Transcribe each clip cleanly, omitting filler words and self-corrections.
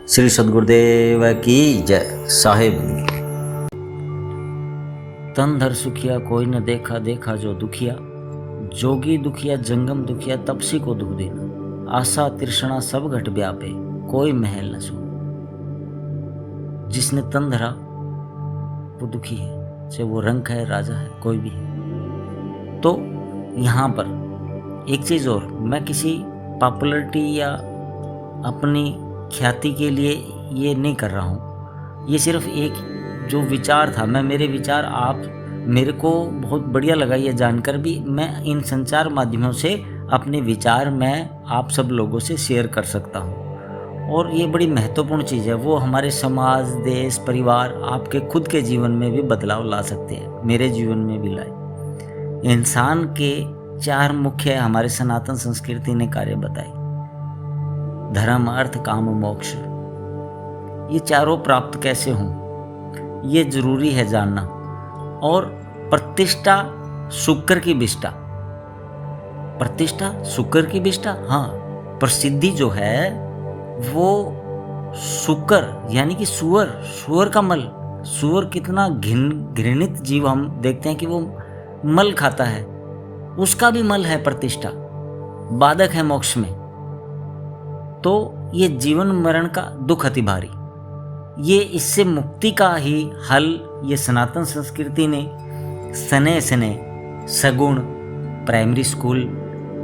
श्री सद्गुरुदेव की जय। साहिब तन धर सुखिया कोई न देखा, देखा जो दुखिया, जोगी दुखिया जंगम दुखिया, तपसी को दुख देना, आशा तृष्णा सब घट व्यापे, कोई महल न सो। जिसने तन धरा वो दुखी है, चाहे वो रंक है, राजा है, कोई भी है। तो यहाँ पर एक चीज़ और, मैं किसी पॉपुलरिटी या अपनी ख्याति के लिए ये नहीं कर रहा हूँ। ये सिर्फ एक जो विचार था, मेरे विचार आप मेरे को बहुत बढ़िया लगा ये जानकर भी, मैं इन संचार माध्यमों से अपने विचार मैं आप सब लोगों से शेयर कर सकता हूँ। और ये बड़ी महत्वपूर्ण चीज़ है, वो हमारे समाज, देश, परिवार, आपके खुद के जीवन में भी बदलाव ला सकते हैं, मेरे जीवन में भी लाए। इंसान के 4 मुख्य हमारे सनातन संस्कृति ने कार्य बताए, धर्म, अर्थ, काम, मोक्ष। ये चारों प्राप्त कैसे हों ये जरूरी है जानना। और प्रतिष्ठा शुक्र की विष्ठा, प्रतिष्ठा शुक्र की विष्ठा, हाँ, प्रसिद्धि जो है वो शुक्र यानी कि सुअर का मल। सुअर कितना घृणित जीव, हम देखते हैं कि वो मल खाता है, उसका भी मल है प्रतिष्ठा, बाधक है मोक्ष में। तो ये जीवन मरण का दुख अति भारी, ये इससे मुक्ति का ही हल ये सनातन संस्कृति ने सने सगुण प्राइमरी स्कूल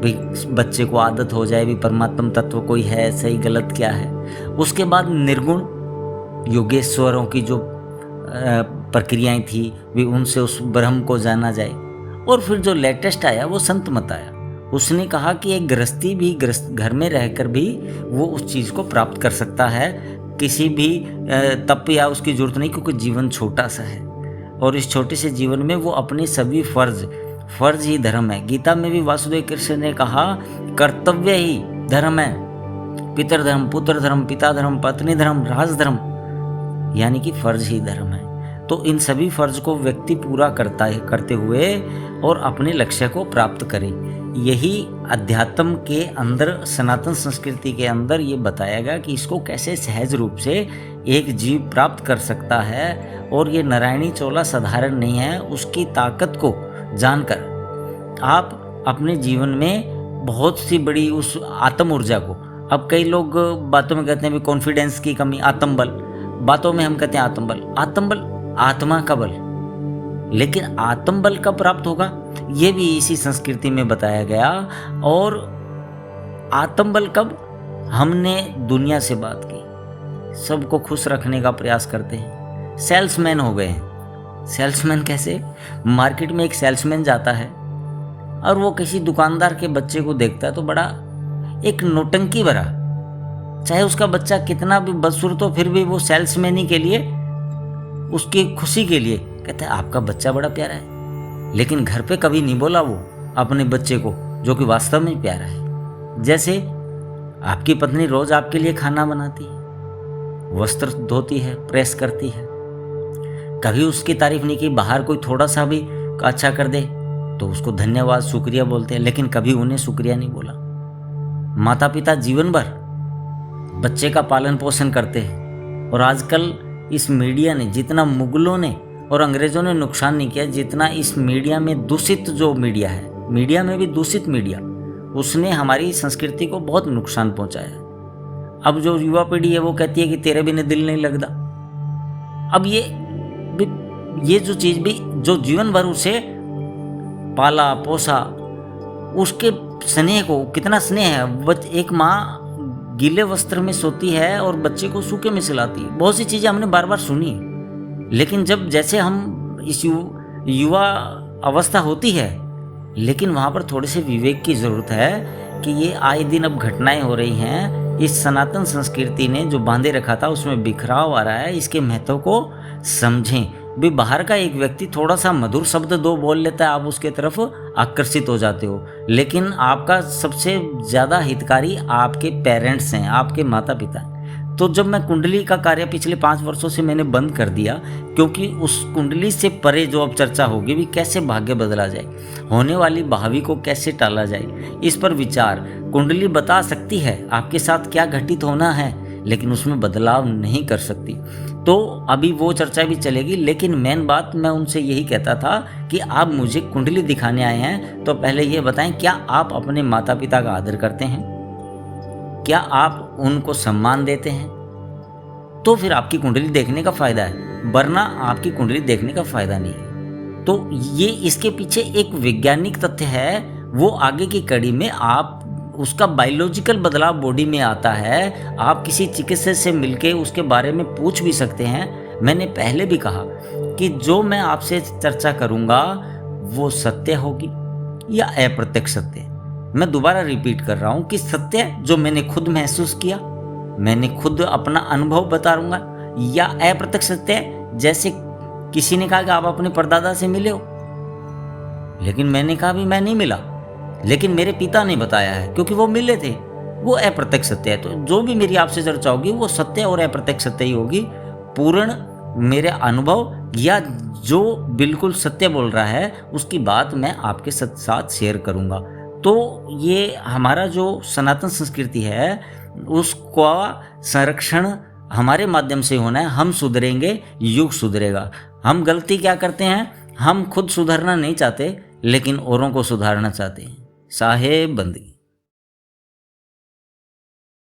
भी बच्चे को आदत हो जाए भी परमात्म तत्व कोई है, सही गलत क्या है। उसके बाद निर्गुण योगेश्वरों की जो प्रक्रियाएं थी भी, उनसे उस ब्रह्म को जाना जाए। और फिर जो लेटेस्ट आया वो संत मत आया, उसने कहा कि एक गृहस्थी भी घर में रहकर भी वो उस चीज़ को प्राप्त कर सकता है, किसी भी तप या उसकी जरूरत नहीं, क्योंकि जीवन छोटा सा है और इस छोटे से जीवन में वो अपने सभी फर्ज ही धर्म है। गीता में भी वासुदेव कृष्ण ने कहा कर्तव्य ही धर्म है, पितृधर्म, पुत्र धर्म, पिता धर्म, पत्नी धर्म, राजधर्म, यानी कि फर्ज ही धर्म है। तो इन सभी फर्ज को व्यक्ति पूरा करते हुए और अपने लक्ष्य को प्राप्त करे। यही अध्यात्म के अंदर, सनातन संस्कृति के अंदर ये बताया गया कि इसको कैसे सहज रूप से एक जीव प्राप्त कर सकता है। और ये नारायणी चोला साधारण नहीं है, उसकी ताकत को जानकर आप अपने जीवन में बहुत सी बड़ी उस आत्म ऊर्जा को, अब कई लोग बातों में कहते हैं भी कॉन्फिडेंस की कमी, आत्मबल, बातों में हम कहते हैं आत्मबल आत्मा का बल, लेकिन आत्मबल कब प्राप्त होगा ये भी इसी संस्कृति में बताया गया। और आत्मबल कब, हमने दुनिया से बात की, सबको खुश रखने का प्रयास करते हैं, सेल्समैन हो गए हैं। सेल्समैन कैसे, मार्केट में एक सेल्समैन जाता है और वो किसी दुकानदार के बच्चे को देखता है तो बड़ा एक नौटंकी भरा, चाहे उसका बच्चा कितना भी बदसूरत हो, फिर भी वो सेल्समैनी के लिए, उसकी खुशी के लिए कहता है आपका बच्चा बड़ा प्यारा है, लेकिन घर पे कभी नहीं बोला वो अपने बच्चे को, जो कि वास्तव में प्यारा है। जैसे आपकी पत्नी रोज आपके लिए खाना बनाती है, वस्त्र धोती है, प्रेस करती है, कभी उसकी तारीफ नहीं की, बाहर कोई थोड़ा सा भी अच्छा कर दे तो उसको धन्यवाद शुक्रिया बोलते हैं, लेकिन कभी उन्हें शुक्रिया नहीं बोला। माता पिता जीवन भर बच्चे का पालन पोषण करते हैं। और आजकल इस मीडिया ने, जितना मुगलों ने और अंग्रेज़ों ने नुकसान नहीं किया, जितना इस मीडिया में दूषित जो मीडिया है, मीडिया में भी दूषित मीडिया, उसने हमारी संस्कृति को बहुत नुकसान पहुंचाया। अब जो युवा पीढ़ी है वो कहती है कि तेरे बिना दिल नहीं लगता। अब ये जो चीज़ भी, जो जीवन भर उसे पाला पोसा, उसके स्नेह को, कितना स्नेह है। एक माँ गीले वस्त्र में सोती है और बच्चे को सूखे में सिलाती है। बहुत सी चीज़ें हमने बार बार सुनी है, लेकिन जब जैसे हम इस युवा अवस्था होती है, लेकिन वहाँ पर थोड़े से विवेक की ज़रूरत है कि ये आए दिन अब घटनाएं हो रही हैं। इस सनातन संस्कृति ने जो बांधे रखा था उसमें बिखराव आ रहा है, इसके महत्व को समझें। भी बाहर का एक व्यक्ति थोड़ा सा मधुर शब्द 2 बोल लेता है, आप उसके तरफ आकर्षित हो जाते हो, लेकिन आपका सबसे ज़्यादा हितकारी आपके पेरेंट्स हैं, आपके माता पिता हैं। तो जब मैं कुंडली का कार्य पिछले 5 वर्षों से मैंने बंद कर दिया, क्योंकि उस कुंडली से परे जो अब चर्चा होगी भी कैसे भाग्य बदला जाए, होने वाली भावी को कैसे टाला जाए, इस पर विचार कुंडली बता सकती है आपके साथ क्या घटित होना है, लेकिन उसमें बदलाव नहीं कर सकती। तो अभी वो चर्चा भी चलेगी, लेकिन मेन बात मैं उनसे यही कहता था कि आप मुझे कुंडली दिखाने आए हैं तो पहले ये बताएं, क्या आप अपने माता पिता का आदर करते हैं? क्या आप उनको सम्मान देते हैं? तो फिर आपकी कुंडली देखने का फ़ायदा है, वरना आपकी कुंडली देखने का फ़ायदा नहीं है। तो ये इसके पीछे एक वैज्ञानिक तथ्य है, वो आगे की कड़ी में आप उसका बायोलॉजिकल बदलाव बॉडी में आता है। आप किसी चिकित्सक से मिलके उसके बारे में पूछ भी सकते हैं। मैंने पहले भी कहा कि जो मैं आपसे चर्चा करूँगा वो सत्य होगी या अप्रत्यक्ष सत्य। मैं दोबारा रिपीट कर रहा हूँ कि सत्य जो मैंने खुद महसूस किया, मैंने खुद अपना अनुभव बताऊंगा, या अप्रत्यक्ष सत्य जैसे किसी ने कहा कि आप अपने परदादा से मिले हो, लेकिन मैंने कहा भी मैं नहीं मिला, लेकिन मेरे पिता ने बताया है क्योंकि वो मिले थे, वो अप्रत्यक्ष सत्य है। तो जो भी मेरी आपसे चर्चा होगी वो सत्य और अप्रत्यक्ष सत्य ही होगी। पूर्ण मेरे अनुभव या जो बिल्कुल सत्य बोल रहा है उसकी बात मैं आपके साथ शेयर करूंगा। तो ये हमारा जो सनातन संस्कृति है उसका संरक्षण हमारे माध्यम से होना है। हम सुधरेंगे, युग सुधरेगा। हम गलती क्या करते हैं, हम खुद सुधरना नहीं चाहते लेकिन औरों को सुधारना चाहते हैं। साहेब बंदगी।